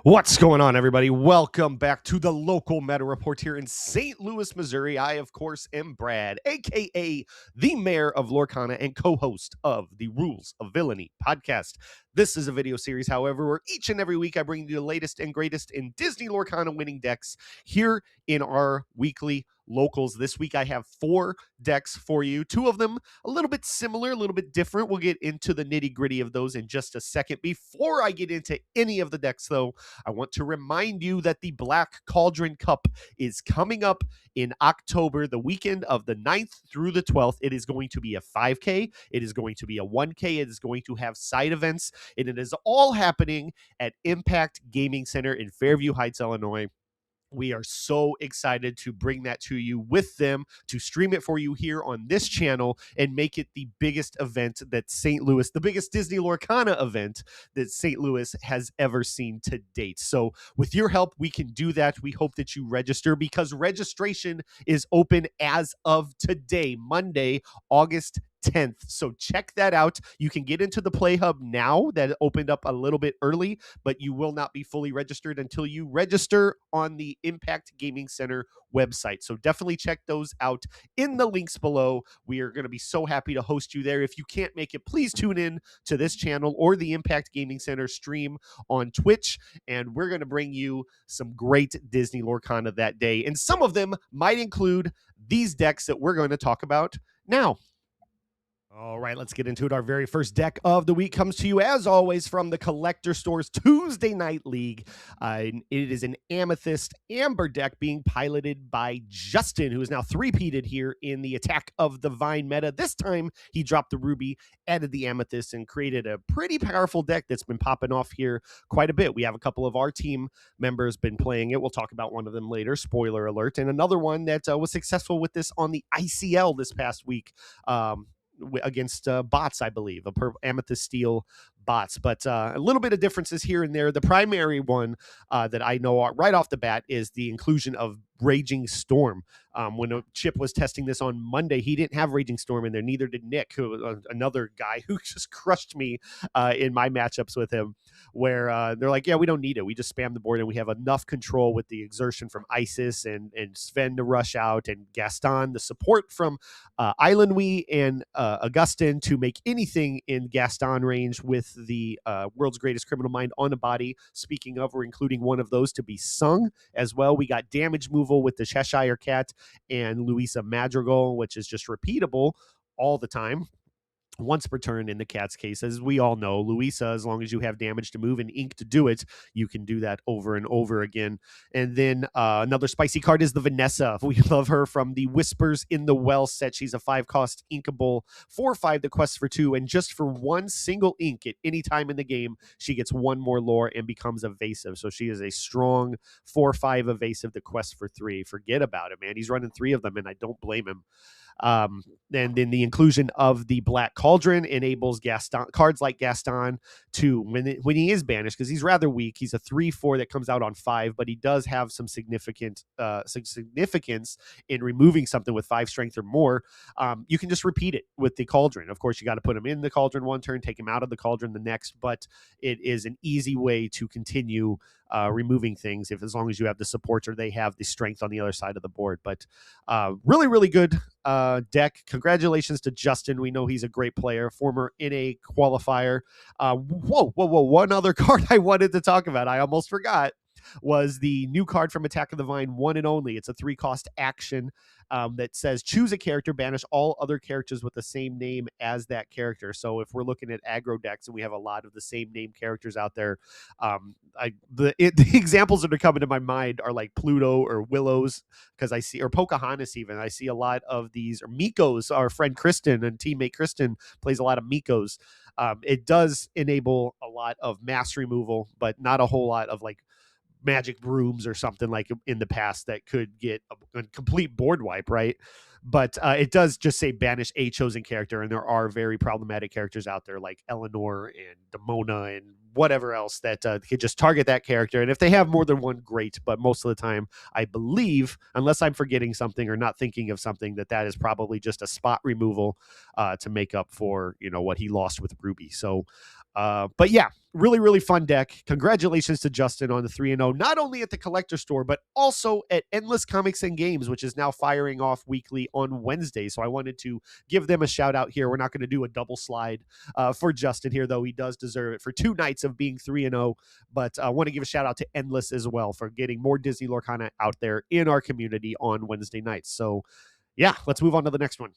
What's going on, everybody? Welcome back to the local meta report here in St. Louis, Missouri. I, of course, am Brad, aka the mayor of Lorcana and co-host of the Rules of Villainy podcast. This is a video series, however, where each and every week I bring you the latest and greatest in Disney Lorcana winning decks here in our weekly locals. This week I have 4 decks for you. 2 of them a little bit similar, a little bit different. We'll get into the nitty-gritty of those in just a second. Before I get into any of the decks, though, I want to remind you that the Black Cauldron Cup is coming up in October, the weekend of the 9th through the 12th. It is going to be a 5K. It is going to be a 1K. It is going to have side events, and it is all happening at Impact Gaming Center in Fairview Heights, Illinois. We are so excited to bring that to you with them, to stream it for you here on this channel and make it the biggest event that St. Louis, the biggest Disney Lorcana event that St. Louis has ever seen to date. So with your help, we can do that. We hope that you register because registration is open as of today, Monday, August 10th. So check that out. You can get into the Play Hub now. That opened up a little bit early, but you will not be fully registered until you register on the Impact Gaming Center website. So definitely check those out in the links below. We are going to be so happy to host you there. If you can't make it, please tune in to this channel or the Impact Gaming Center stream on Twitch, and we're going to bring you some great Disney Lorcana that day. And some of them might include these decks that we're going to talk about now. All right, let's get into it. Our very first deck of the week comes to you, as always, from the Collector Store's Tuesday Night League. It is an Amethyst Amber deck being piloted by Justin, who is now three-peated here in the Attack of the Vine meta. This time, he dropped the Ruby, added the Amethyst, and created a pretty powerful deck that's been popping off here quite a bit. We have a couple of our team members been playing it. We'll talk about one of them later, spoiler alert, and another one that was successful with this on the ICL this past week. Against bots, I believe, Amethyst Steel bots, but a little bit of differences here and there. The primary one that I know right off the bat is the inclusion of Raging Storm. When Chip was testing this on Monday, he didn't have Raging Storm in there. Neither did Nick, who another guy who just crushed me in my matchups with him, where they're like, yeah, we don't need it. We just spam the board and we have enough control with the exertion from Isis and Sven to rush out, and Gaston, the support from Island Wee and Augustin to make anything in Gaston range with the World's Greatest Criminal Mind on a body. Speaking of, we're including one of those to be sung as well. We got damage moval with the Cheshire Cat and Louisa Madrigal, which is just repeatable all the time. Once per turn in the cat's case. As we all know, Louisa, as long as you have damage to move and ink to do it, you can do that over and over again. And then another spicy card is the Vanessa. We love her from the Whispers in the Well set. She's a 5-cost inkable 4/5 that quests for 2, and just for 1 single ink at any time in the game, she gets 1 more lore and becomes evasive. So she is a strong 4/5 evasive that quests for 3. Forget about it, man. He's running 3 of them, and I don't blame him. And then the inclusion of the Black Cauldron enables Gaston cards like Gaston to, when he is banished, because he's rather weak. He's a 3/4 that comes out on 5, but he does have some significance in removing something with 5 strength or more. You can just repeat it with the Cauldron. Of course, you got to put him in the Cauldron one turn, take him out of the Cauldron the next, but it is an easy way to continue removing things as long as you have the supports or they have the strength on the other side of the board. But really, really good deck. Congratulations to Justin. We know he's a great player, former NA qualifier. One other card I wanted to talk about, I almost forgot, was the new card from Attack of the Vine, One and Only. It's a 3-cost action that says choose a character, banish all other characters with the same name as that character. So if we're looking at aggro decks and we have a lot of the same name characters out there, the examples that are coming to my mind are like Pluto or Willows, because I see, or Pocahontas even. I see a lot of these, or Mikos. Our friend Kristen and teammate Kristen plays a lot of Mikos. It does enable a lot of mass removal, but not a whole lot of like magic brooms or something like in the past that could get a complete board wipe, right? But it does just say banish a chosen character, and there are very problematic characters out there like Eleanor and Demona and whatever else that could just target that character. And if they have more than one, great. But most of the time, I believe, unless I'm forgetting something or not thinking of something, that is probably just a spot removal to make up for, what he lost with Ruby. So But yeah, really, really fun deck. Congratulations to Justin on the 3-0, not only at the collector store, but also at Endless Comics and Games, which is now firing off weekly on Wednesday. So I wanted to give them a shout out here. We're not going to do a double slide for Justin here, though he does deserve it for 2 nights of being 3-0. But I want to give a shout out to Endless as well for getting more Disney Lorcana out there in our community on Wednesday nights. So yeah, let's move on to the next one.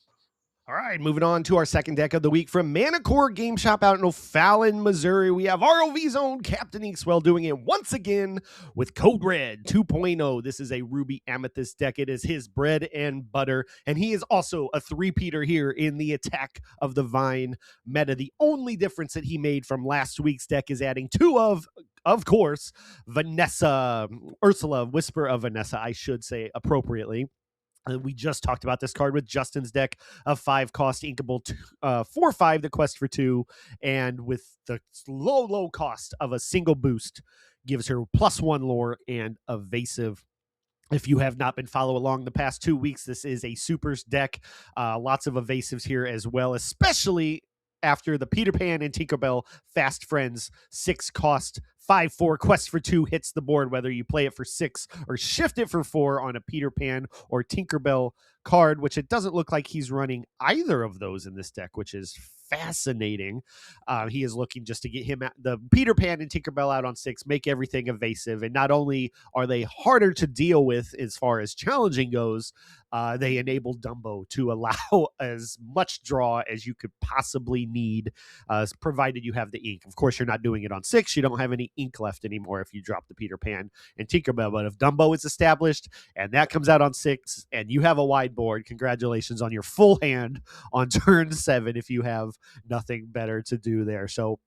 All right, moving on to our second deck of the week from Manicore Game Shop out in O'Fallon, Missouri. We have ROV's own Captain Inkswell doing it once again with Code Red 2.0. This is a Ruby Amethyst deck. It is his bread and butter, and he is also a three-peater here in the Attack of the Vine meta. The only difference that he made from last week's deck is adding 2 of course, Ursula, Whisper of Vanessa, I should say appropriately. We just talked about this card with Justin's deck of 5 cost inkable 4/5 the quest for 2, and with the low cost of a single boost gives her +1 lore and evasive. If you have not been following along the past 2 weeks, this is a supers deck. Lots of evasives here as well, especially after the Peter Pan and Tinkerbell Fast Friends 6 cost 5/4 quest for 2 hits the board, whether you play it for 6 or shift it for 4 on a Peter Pan or Tinkerbell card, which it doesn't look like he's running either of those in this deck, which is fascinating. He is looking just to get him the Peter Pan and Tinkerbell out on 6, make everything evasive. And not only are they harder to deal with as far as challenging goes, they enable Dumbo to allow as much draw as you could possibly need, provided you have the ink. Of course, you're not doing it on 6. You don't have any ink left anymore if you drop the Peter Pan and Tinkerbell. But if Dumbo is established and that comes out on 6 and you have a wide board, congratulations on your full hand on turn 7 if you have nothing better to do there. So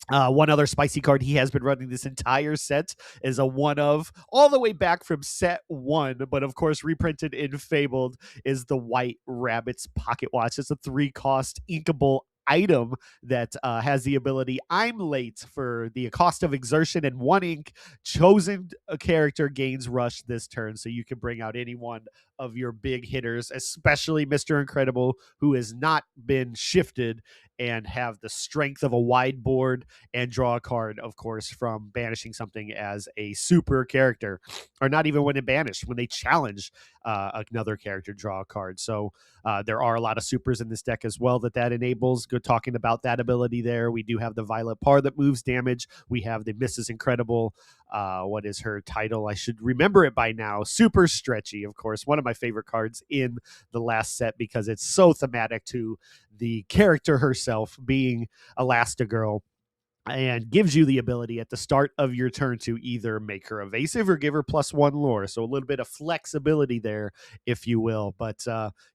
one other spicy card he has been running this entire set is a one of all the way back from set 1, but of course reprinted in Fabled, is the White Rabbit's Pocket Watch. It's a 3 cost inkable item that has the ability I'm late for the cost of exertion and 1 ink. Chosen a character gains rush this turn, so you can bring out any one of your big hitters, especially Mr. Incredible, who has not been shifted, and have the strength of a wide board and draw a card, of course, from banishing something as a super character, or not even when it banished, when they challenge another character, draw a card. So there are a lot of supers in this deck as well that enables. Good talking about that ability there. We do have the Violet Par that moves damage. We have the Mrs. Incredible. What is her title? I should remember it by now. Super Stretchy, of course. One of my favorite cards in the last set because it's so thematic to the character herself being Elastigirl, and gives you the ability at the start of your turn to either make her evasive or give her +1 lore. So a little bit of flexibility there, if you will. But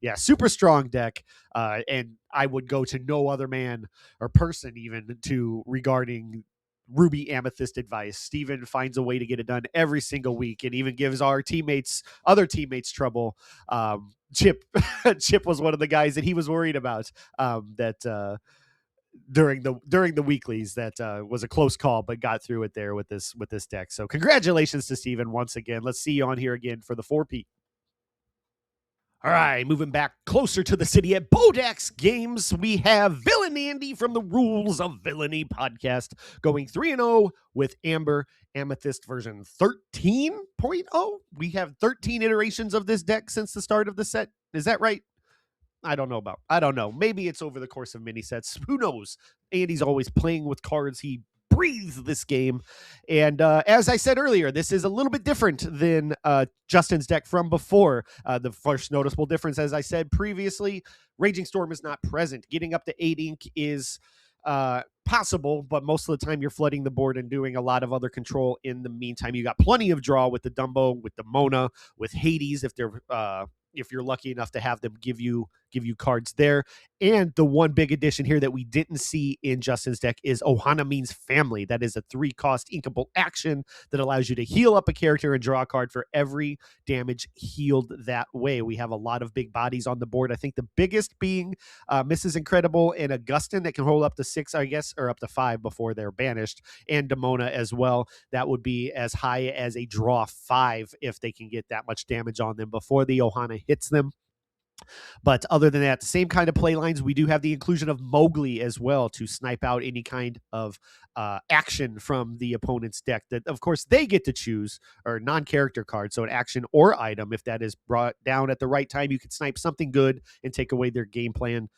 yeah, super strong deck. And I would go to no other man or person even to regarding Ruby Amethyst advice. Steven finds a way to get it done every single week and even gives our other teammates trouble. Chip was one of the guys that he was worried about, during the weeklies that was a close call, but got through it there with this deck. So congratulations to Steven once again. Let's see you on here again for the 4P. All right, moving back closer to the city at Bodex Games, we have Villain Andy from the Rules of Villainy podcast going 3-0 with Amber Amethyst version 13.0. We have 13 iterations of this deck since the start of the set. Is that right? I don't know. Maybe it's over the course of mini sets. Who knows? Andy's always playing with cards. He breathes this game. And as I said earlier, this is a little bit different than Justin's deck from before. The first noticeable difference, as I said previously, Raging Storm is not present. Getting up to 8 ink is possible, but most of the time you're flooding the board and doing a lot of other control in the meantime. You got plenty of draw with the Dumbo, with the Mona, with Hades if you're lucky enough to have them give you cards there. And the one big addition here that we didn't see in Justin's deck is Ohana Means Family. That is a 3 cost inkable action that allows you to heal up a character and draw a card for every damage healed that way. We have a lot of big bodies on the board. I think the biggest being Mrs. Incredible and Augustin that can hold up to 6, I guess, or up to 5 before they're banished, and Demona as well. That would be as high as a draw 5 if they can get that much damage on them before the Ohana hits them. But other than that, same kind of play lines. We do have the inclusion of Mowgli as well to snipe out any kind of action from the opponent's deck that, of course, they get to choose, or non-character card. So an action or item, if that is brought down at the right time, you can snipe something good and take away their game plan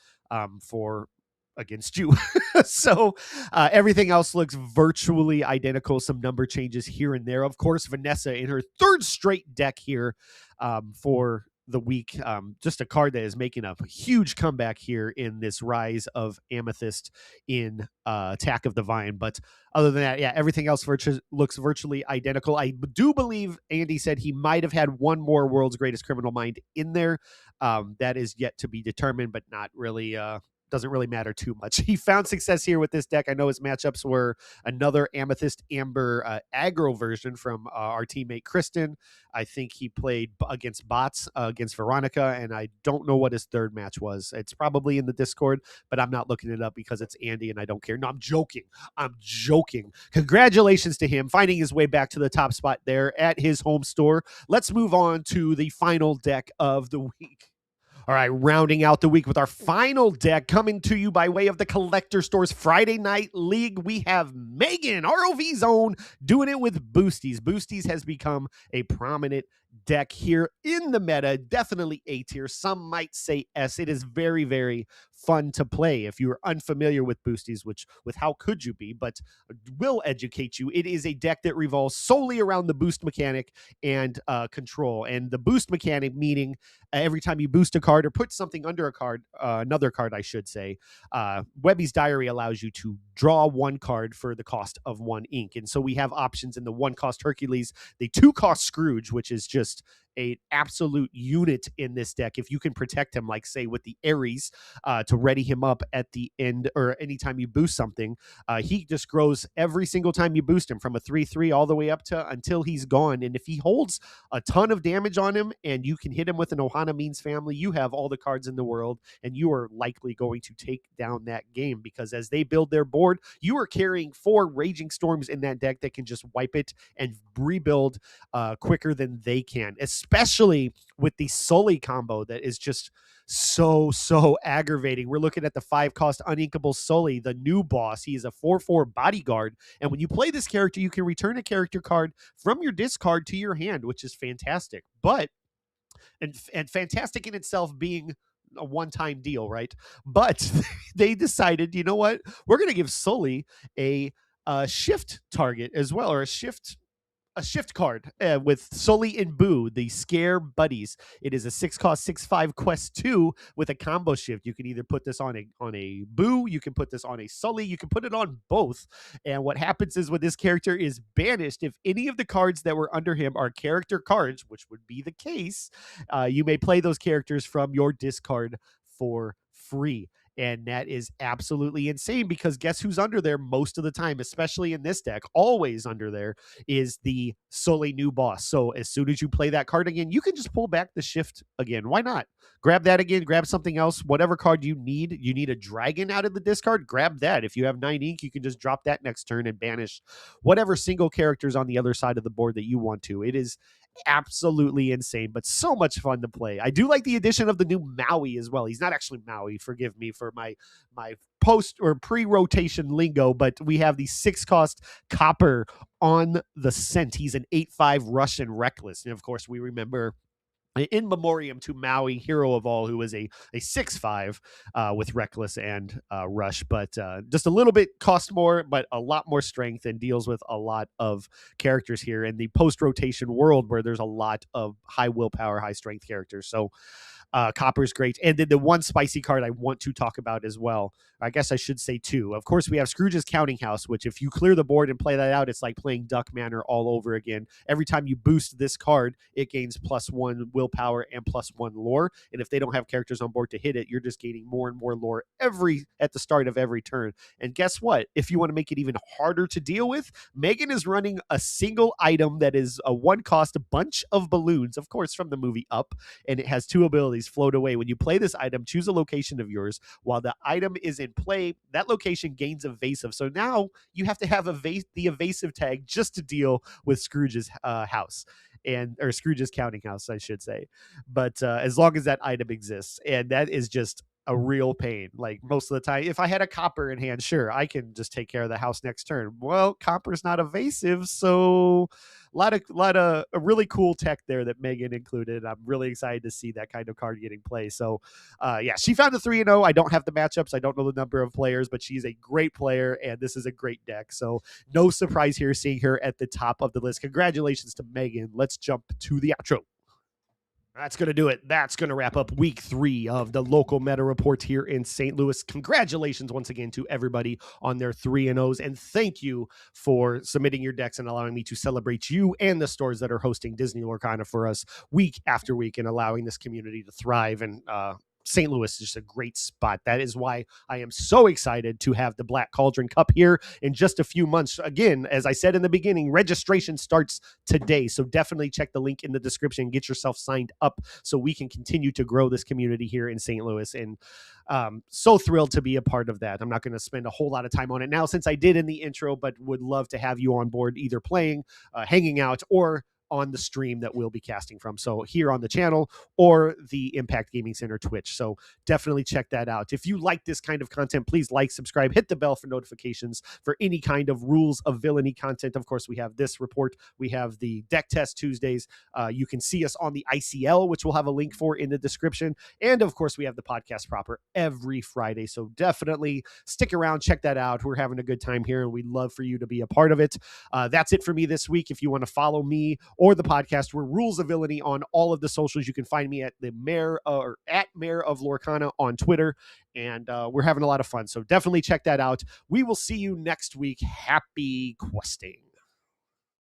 for against you. So everything else looks virtually identical. Some number changes here and there. Of course, Vanessa in her third straight deck here for the week. Just a card that is making a huge comeback here in this rise of Amethyst in Attack of the Vine. But other than that, yeah, everything else looks virtually identical. I do believe Andy said he might have had one more World's Greatest Criminal Mind in there. That is yet to be determined, but not really doesn't really matter too much. He found success here with this deck. I know his matchups were another Amethyst Amber aggro version from our teammate Kristen. I think he played against bots against Veronica, and I don't know what his third match was. It's probably in the Discord, but I'm not looking it up because it's Andy and I don't care. No, I'm joking. I'm joking. Congratulations to him finding his way back to the top spot there at his home store. Let's move on to the final deck of the week. All right, rounding out the week with our final deck coming to you by way of the Collector Store's Friday Night League, we have Megan, ROV Zone, doing it with Boosties. Boosties has become a prominent deck here in the meta, definitely A tier. Some might say S. It is very, very fun to play if you are unfamiliar with Boosties, which with how could you be, but will educate you. It is a deck that revolves solely around the boost mechanic and control. And the boost mechanic meaning every time you boost a card or put something under a card, another card, I should say, Webby's Diary allows you to draw one card for the cost of one ink. And so we have options in the one cost Hercules, the two cost Scrooge, which is just an absolute unit in this deck. If you can protect him, like say with the Ares, to ready him up at the end or anytime you boost something, he just grows every single time you boost him from a 3/3 all the way up to until he's gone. And if he holds a ton of damage on him and you can hit him with an Ohana Means family, you have all the cards in the world and you are likely going to take down that game, because as they build their board, you are carrying 4 Raging Storms in that deck that can just wipe it and rebuild quicker than they can, especially with the Sully combo that is just so aggravating. We're looking at the 5-cost Uninkable Sully, the new boss. He is a 4/4 bodyguard, and when you play this character, you can return a character card from your discard to your hand, which is fantastic. But and fantastic in itself being a one-time deal, right? But they decided, you know what? We're going to give Sully a shift target as well, or a shift card with Sully and Boo, the Scare Buddies. It is a 6-cost 6/5 quest 2 with a combo shift. You can either put this on a Boo, you can put this on a Sully, you can put it on both. And what happens is when this character is banished, if any of the cards that were under him are character cards, which would be the case, you may play those characters from your discard for free. And that is absolutely insane, because guess who's under there most of the time, especially in this deck, always under there, is the Sully new boss. So as soon as you play that card again, you can just pull back the shift again. Why not? Grab that again, grab something else, whatever card you need. You need a dragon out of the discard, grab that. If you have 9 ink, you can just drop that next turn and banish whatever single characters on the other side of the board that you want to. It is absolutely insane, but so much fun to play. I do like the addition of the new Maui as well. He's not actually Maui, forgive me for my post or pre-rotation lingo, but we have the 6-cost Copper on the Scent. He's an 8/5 Russian Reckless, and of course we remember in memoriam to Maui, hero of all, who was a 6/5 with Reckless and Rush, but just a little bit cost more, but a lot more strength, and deals with a lot of characters here in the post-rotation world where there's a lot of high willpower, high strength characters. So Copper's great. And then the one spicy card I want to talk about as well, I guess I should say 2. Of course, we have Scrooge's Counting House, which if you clear the board and play that out, it's like playing Duck Manor all over again. Every time you boost this card, it gains +1 willpower and +1 lore. And if they don't have characters on board to hit it, you're just gaining more and more lore at the start of every turn. And guess what? If you want to make it even harder to deal with, Megan is running a single item that is a 1-cost bunch of balloons, of course, from the movie Up, and it has 2 abilities. anomalies float away. When you play this item, choose a location of yours. While the item is in play, that location gains evasive. So now you have to have the evasive tag just to deal with Scrooge's house, or Scrooge's counting house, I should say. But as long as that item exists, and that is just a real pain. Like most of the time, if I had a copper in hand, sure, I can just take care of the house next turn. Well, copper's not evasive, so a lot of a really cool tech there that Megan included. I'm really excited to see that kind of card getting play. So, yeah, she found a 3-0. I don't have the matchups. I don't know the number of players, but she's a great player, and this is a great deck. So, no surprise here seeing her at the top of the list. Congratulations to Megan. Let's jump to the outro. That's going to do it. That's going to wrap up week 3 of the local meta report here in St. Louis. Congratulations once again to everybody on their 3-0s. And thank you for submitting your decks and allowing me to celebrate you and the stores that are hosting Disney Lorcana for us week after week and allowing this community to thrive. And St. Louis is just a great spot. That is why I am so excited to have the Black Cauldron Cup here in just a few months. Again, as I said in the beginning, registration starts today. So definitely check the link in the description. Get yourself signed up so we can continue to grow this community here in St. Louis. And so thrilled to be a part of that. I'm not going to spend a whole lot of time on it now since I did in the intro, but would love to have you on board either playing, hanging out, or on the stream that we'll be casting from. So here on the channel or the Impact Gaming Center Twitch. So definitely check that out. If you like this kind of content, please like, subscribe, hit the bell for notifications for any kind of Rules of Villainy content. Of course, we have this report. We have the deck test Tuesdays. You can see us on the ICL, which we'll have a link for in the description. And of course, we have the podcast proper every Friday. So definitely stick around, check that out. We're having a good time here and we'd love for you to be a part of it. That's it for me this week. If you want to follow me or the podcast, we're Rules of Villainy on all of the socials. You can find me at the Mayor or at Mayor of Lorcana on Twitter, and we're having a lot of fun. So definitely check that out. We will see you next week. Happy questing.